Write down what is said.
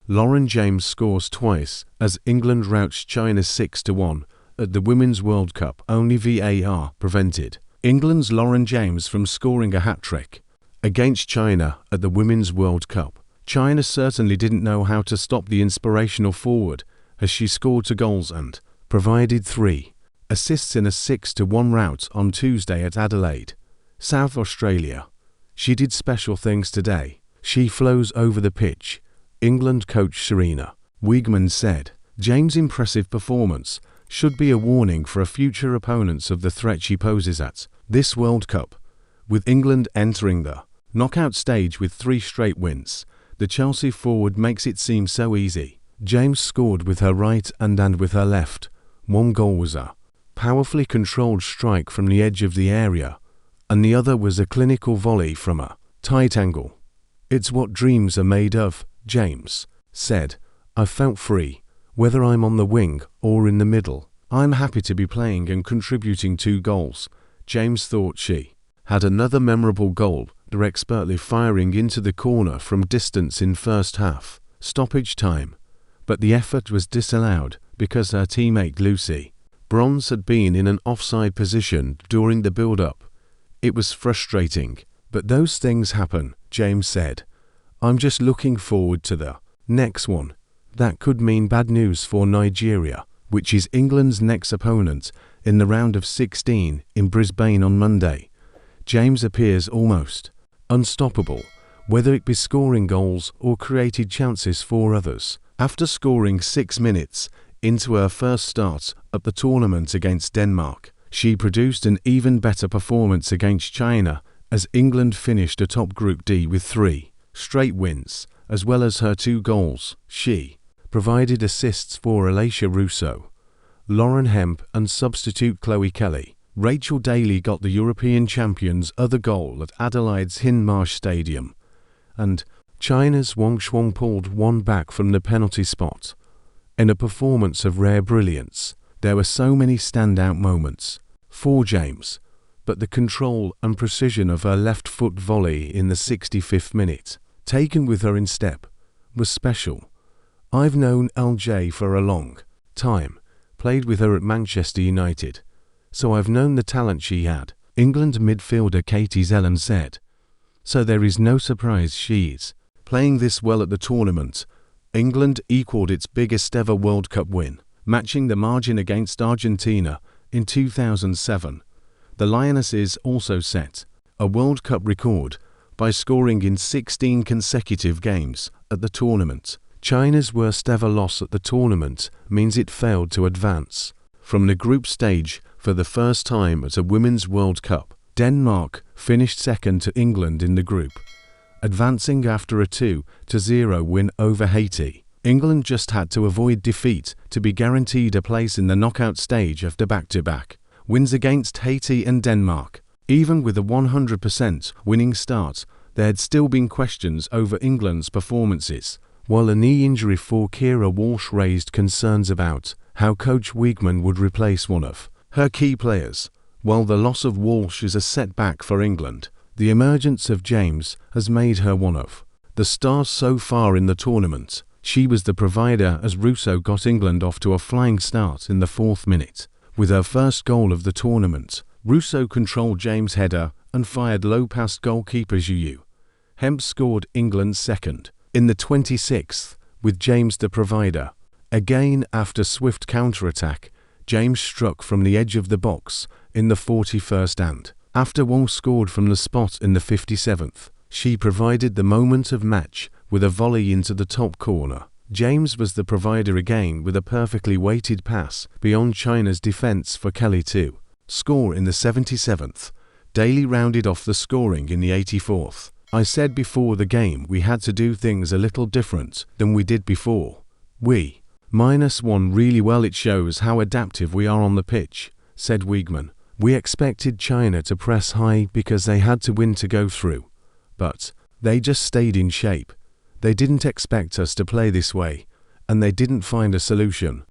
Lauren James scores twice as England routs China 6-1 at the Women's World Cup, only VAR prevented England's Lauren James from scoring a hat-trick against China at the Women's World Cup. China certainly didn't know how to stop the inspirational forward as she scored 2 goals and provided 3 assists in a 6-1 rout on Tuesday at Adelaide, South Australia. She did special things today. She flows over the pitch, England coach Serena Wiegman said. James' impressive performance should be a warning for future opponents of the threat she poses at this World Cup. With England entering the knockout stage with 3 straight wins, the Chelsea forward makes it seem so easy. James scored with her right and with her left. 1 goal was a powerfully controlled strike from the edge of the area, and the other was a clinical volley from a tight angle. "It's what dreams are made of," James said. "I felt free, whether I'm on the wing or in the middle. I'm happy to be playing and contributing 2 goals." James thought she had another memorable goal, expertly firing into the corner from distance in first half stoppage time, but the effort was disallowed because her teammate Lucy Bronze had been in an offside position during the build-up. "It was frustrating, but those things happen," James said. "I'm just looking forward to the next one." That could mean bad news for Nigeria, which is England's next opponent in the round of 16 in Brisbane on Monday. James appears almost unstoppable, whether it be scoring goals or created chances for others. After scoring 6 minutes into her first start at the tournament against Denmark, she produced an even better performance against China as England finished atop Group D with 3 straight wins, as well as her 2 goals. She provided assists for Alicia Russo, Lauren Hemp and substitute Chloe Kelly. Rachel Daly got the European champions' other goal at Adelaide's Hindmarsh Stadium, and China's Wang Shuang pulled one back from the penalty spot. In a performance of rare brilliance, there were so many standout moments for James, but the control and precision of her left foot volley in the 65th minute, taken with her in step, was special. "I've known LJ for a long time, played with her at Manchester United, so I've known the talent she had," England midfielder Katie Zellin said. "So there is no surprise she's playing this well at the tournament." England equaled its biggest ever World Cup win, matching the margin against Argentina in 2007. The Lionesses also set a World Cup record by scoring in 16 consecutive games at the tournament. China's worst ever loss at the tournament means it failed to advance from the group stage for the first time at a Women's World Cup. Denmark finished second to England in the group, advancing after a 2-0 win over Haiti. England just had to avoid defeat to be guaranteed a place in the knockout stage after back-to-back wins against Haiti and Denmark. Even with a 100% winning start, there had still been questions over England's performances, while a knee injury for Keira Walsh raised concerns about how coach Wiegman would replace one of her key players. While the loss of Walsh is a setback for England, the emergence of James has made her one of the stars so far in the tournament. She was the provider as Russo got England off to a flying start in the 4th minute. With her first goal of the tournament, Russo controlled James' header and fired low past goalkeeper Zhu. Hemp scored England's second in the 26th, with James the provider. Again, after swift counter-attack, James struck from the edge of the box in the 41st and, after Walsh scored from the spot in the 57th, she provided the moment of match with a volley into the top corner. James was the provider again with a perfectly weighted pass beyond China's defense for Kelly to score in the 77th. Daly rounded off the scoring in the 84th. "I said before the game we had to do things a little different than we did before. We -1 really well. It shows how adaptive we are on the pitch," said Wiegman. "We expected China to press high because they had to win to go through, but they just stayed in shape. They didn't expect us to play this way, and they didn't find a solution.